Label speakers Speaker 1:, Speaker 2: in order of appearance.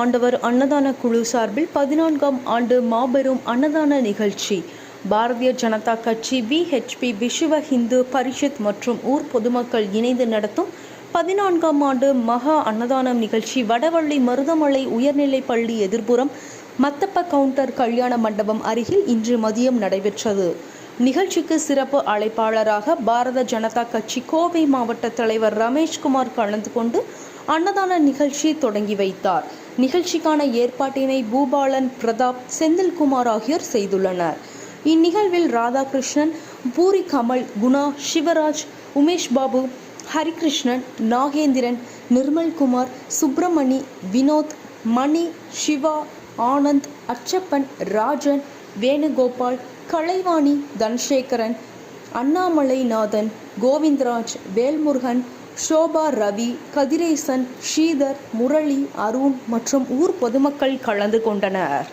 Speaker 1: ஆண்டவர் அன்னதான குழு சார்பில் 14ஆம் ஆண்டு மாபெரும் அன்னதான நிகழ்ச்சி. பாரதிய ஜனதா கட்சி, VHP விஸ்வ ஹிந்து பரிஷத் மற்றும் ஊர் பொதுமக்கள் இணைந்து நடத்தும் 14ஆம் ஆண்டு மகா அன்னதானம் நிகழ்ச்சி வடவள்ளி மருதமலை உயர்நிலைப் பள்ளி எதிர்ப்புறம் மத்தப்ப கவுண்டர் கல்யாண மண்டபம் அருகில் இன்று மதியம் நடைபெற்றது. நிகழ்ச்சிக்கு சிறப்பு அழைப்பாளராக பாரத ஜனதா கட்சி கோவை மாவட்ட தலைவர் ரமேஷ்குமார் கலந்து கொண்டு அன்னதான நிகழ்ச்சி தொடங்கி வைத்தார். நிகழ்ச்சிக்கான ஏற்பாட்டினை பூபாலன், பிரதாப், செந்தில்குமார் ஆகியோர் செய்துள்ளனர். இந்நிகழ்வில் ராதாகிருஷ்ணன், பூரி கமல், குணா, சிவராஜ், உமேஷ் பாபு, ஹரிகிருஷ்ணன், நாகேந்திரன், நிர்மல்குமார், சுப்பிரமணி, வினோத், மணி, சிவா, ஆனந்த், அச்சப்பன், ராஜன், வேணுகோபால், கலைவாணி, தனசேகரன், அண்ணாமலைநாதன், கோவிந்தராஜ், வேல்முருகன், ஷோபா, ரவி, கதிரேசன், ஸ்ரீதர், முரளி, அருண் மற்றும் ஊர் பொதுமக்கள் கலந்து கொண்டனர்.